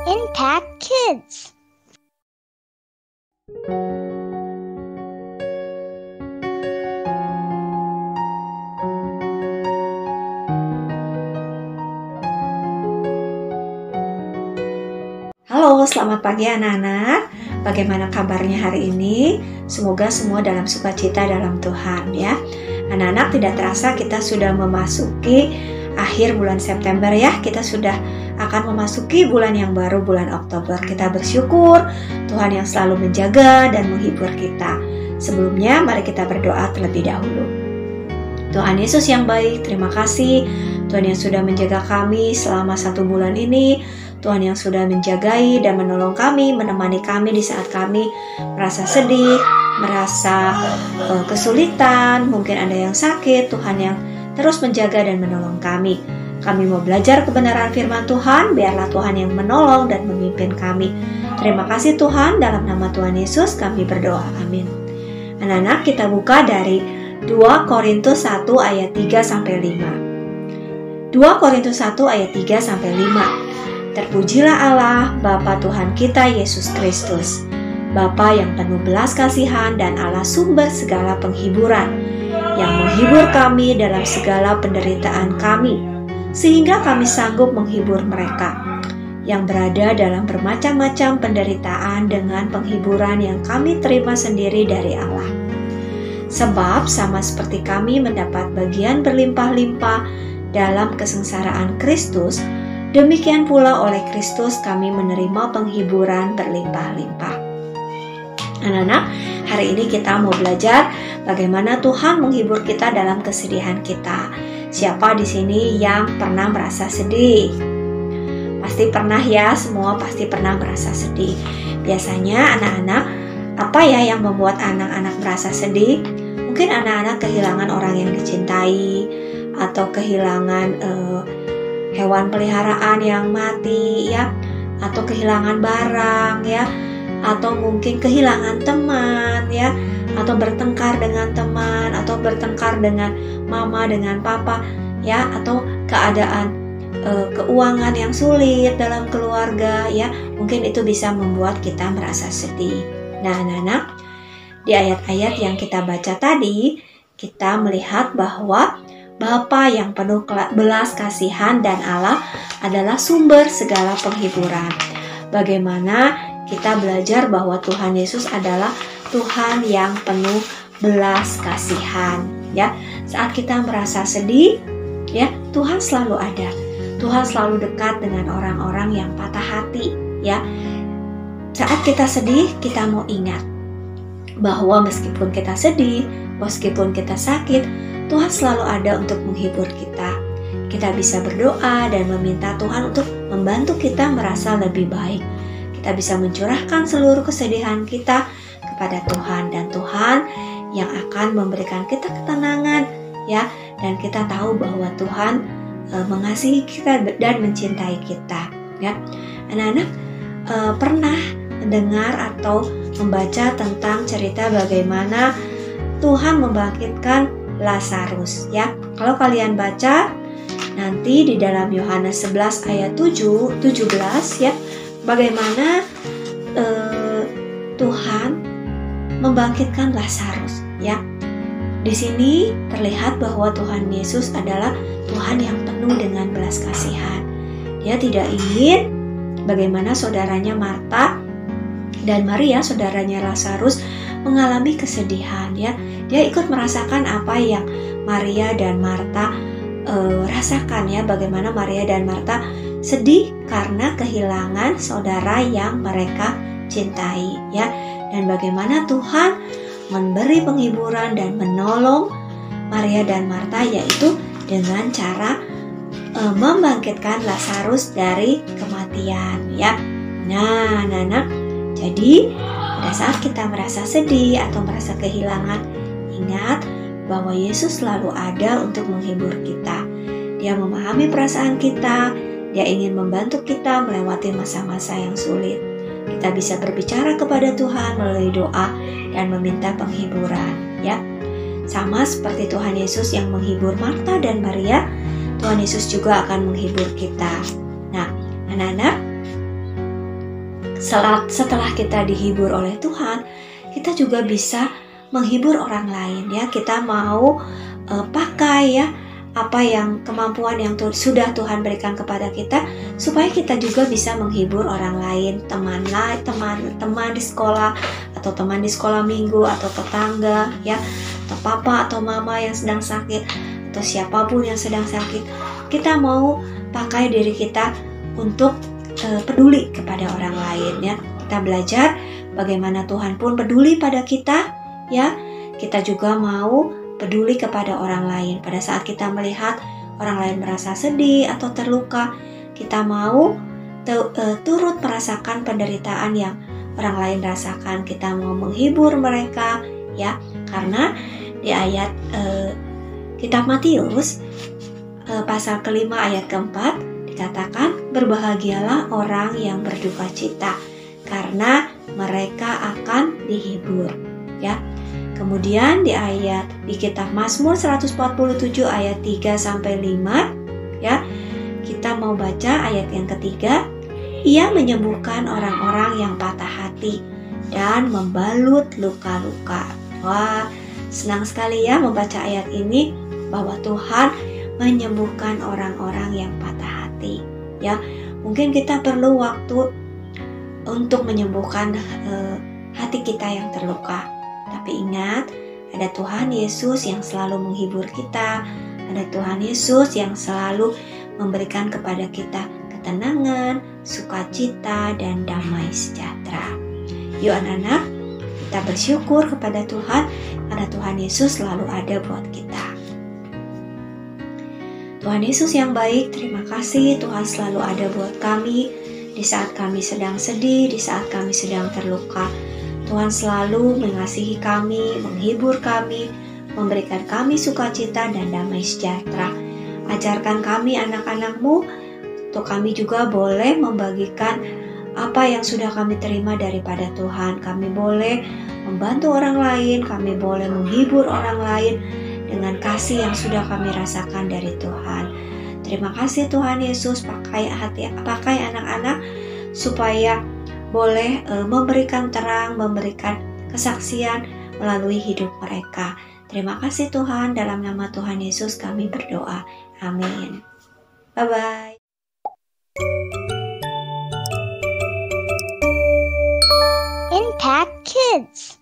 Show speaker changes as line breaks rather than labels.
Impact Kids.
Halo, selamat pagi anak-anak. Bagaimana kabarnya hari ini? Semoga semua dalam sukacita dalam Tuhan ya. Anak-anak, tidak terasa kita sudah memasuki akhir bulan September ya. Kita sudah akan memasuki bulan yang baru, bulan Oktober. Kita bersyukur Tuhan yang selalu menjaga dan menghibur kita. Sebelumnya, mari kita berdoa terlebih dahulu. Tuhan Yesus yang baik, terima kasih Tuhan yang sudah menjaga kami selama 1 bulan ini. Tuhan yang sudah menjagai dan menolong kami, menemani kami di saat kami merasa sedih, merasa kesulitan, mungkin ada yang sakit. Tuhan yang terus menjaga dan menolong kami. Kami mau belajar kebenaran firman Tuhan, biarlah Tuhan yang menolong dan memimpin kami. Terima kasih Tuhan, dalam nama Tuhan Yesus kami berdoa, amin. Anak-anak, kita buka dari 2 Korintus 1 ayat 3-5. 2 Korintus 1 ayat 3-5. Terpujilah Allah, Bapa Tuhan kita Yesus Kristus, Bapa yang penuh belas kasihan dan Allah sumber segala penghiburan, yang menghibur kami dalam segala penderitaan kami, sehingga kami sanggup menghibur mereka, yang berada dalam bermacam-macam penderitaan dengan penghiburan yang kami terima sendiri dari Allah. Sebab sama seperti kami mendapat bagian berlimpah-limpah dalam kesengsaraan Kristus, demikian pula oleh Kristus kami menerima penghiburan berlimpah-limpah. Anak-anak, hari ini kita mau belajar bagaimana Tuhan menghibur kita dalam kesedihan kita. Siapa di sini yang pernah merasa sedih? Pasti pernah ya, semua pasti pernah merasa sedih. Biasanya anak-anak, apa ya yang membuat anak-anak merasa sedih? Mungkin anak-anak kehilangan orang yang dicintai, atau kehilangan hewan peliharaan yang mati ya, atau kehilangan barang ya, atau mungkin kehilangan teman ya, atau bertengkar dengan teman, atau bertengkar dengan mama dengan papa ya, atau keadaan keuangan yang sulit dalam keluarga ya. Mungkin itu bisa membuat kita merasa sedih. Nah anak-anak, di ayat-ayat yang kita baca tadi, kita melihat bahwa Bapa yang penuh belas kasihan dan Allah adalah sumber segala penghiburan. Bagaimana kita belajar bahwa Tuhan Yesus adalah Tuhan yang penuh belas kasihan ya. Saat kita merasa sedih ya, Tuhan selalu ada. Tuhan selalu dekat dengan orang-orang yang patah hati ya. Saat kita sedih, kita mau ingat bahwa meskipun kita sedih, meskipun kita sakit, Tuhan selalu ada untuk menghibur kita. Kita bisa berdoa dan meminta Tuhan untuk membantu kita merasa lebih baik. Kita bisa mencurahkan seluruh kesedihan kita kepada Tuhan, dan Tuhan yang akan memberikan kita ketenangan ya, dan kita tahu bahwa Tuhan mengasihi kita dan mencintai kita ya. Anak-anak pernah mendengar atau membaca tentang cerita bagaimana Tuhan membangkitkan Lazarus ya. Kalau kalian baca nanti di dalam Yohanes 11 ayat 17 ya, bagaimana Tuhan membangkitkan Lazarus ya. Di sini terlihat bahwa Tuhan Yesus adalah Tuhan yang penuh dengan belas kasihan. Dia tidak ingin bagaimana saudaranya Marta dan Maria, saudaranya Lazarus, mengalami kesedihan ya. Dia ikut merasakan apa yang Maria dan Marta rasakan ya, bagaimana Maria dan Marta sedih karena kehilangan saudara yang mereka cintai ya, dan bagaimana Tuhan memberi penghiburan dan menolong Maria dan Marta, yaitu dengan cara membangkitkan Lazarus dari kematian ya. Nah, anak-anak, jadi pada saat kita merasa sedih atau merasa kehilangan, ingat bahwa Yesus selalu ada untuk menghibur kita. Dia memahami perasaan kita, Dia ingin membantu kita melewati masa-masa yang sulit. Kita bisa berbicara kepada Tuhan melalui doa dan meminta penghiburan ya. Sama seperti Tuhan Yesus yang menghibur Marta dan Maria, Tuhan Yesus juga akan menghibur kita. Nah, anak-anak, setelah kita dihibur oleh Tuhan, kita juga bisa menghibur orang lain ya. Kita mau pakai ya apa yang kemampuan yang sudah Tuhan berikan kepada kita, supaya kita juga bisa menghibur orang lain, teman di sekolah, atau teman di sekolah minggu, atau tetangga ya, atau papa atau mama yang sedang sakit, atau siapapun yang sedang sakit. Kita mau pakai diri kita untuk peduli kepada orang lain ya. Kita belajar bagaimana Tuhan pun peduli pada kita ya. Kita juga mau peduli kepada orang lain. Pada saat kita melihat orang lain merasa sedih atau terluka, kita mau turut merasakan penderitaan yang orang lain rasakan. Kita mau menghibur mereka ya. Karena di ayat kitab Matius pasal kelima ayat keempat dikatakan, berbahagialah orang yang berduka cita, karena mereka akan dihibur ya. Kemudian di kitab Mazmur 147 ayat 3 sampai 5 ya. Kita mau baca ayat yang ketiga. Ia menyembuhkan orang-orang yang patah hati dan membalut luka-luka. Wah, senang sekali ya membaca ayat ini, bahwa Tuhan menyembuhkan orang-orang yang patah hati ya. Mungkin kita perlu waktu untuk menyembuhkan hati kita yang terluka. Tapi ingat, ada Tuhan Yesus yang selalu menghibur kita. Ada Tuhan Yesus yang selalu memberikan kepada kita ketenangan, sukacita, dan damai sejahtera. Yuk anak-anak, kita bersyukur kepada Tuhan karena Tuhan Yesus selalu ada buat kita. Tuhan Yesus yang baik, terima kasih Tuhan selalu ada buat kami di saat kami sedang sedih, di saat kami sedang terluka. Tuhan selalu mengasihi kami, menghibur kami, memberikan kami sukacita dan damai sejahtera. Ajarkan kami anak-anak-Mu, untuk kami juga boleh membagikan apa yang sudah kami terima daripada Tuhan. Kami boleh membantu orang lain, kami boleh menghibur orang lain dengan kasih yang sudah kami rasakan dari Tuhan. Terima kasih Tuhan Yesus, pakai anak-anak supaya boleh memberikan terang, memberikan kesaksian melalui hidup mereka. Terima kasih Tuhan, dalam nama Tuhan Yesus kami berdoa. Amin. Bye-bye.
Impact Kids.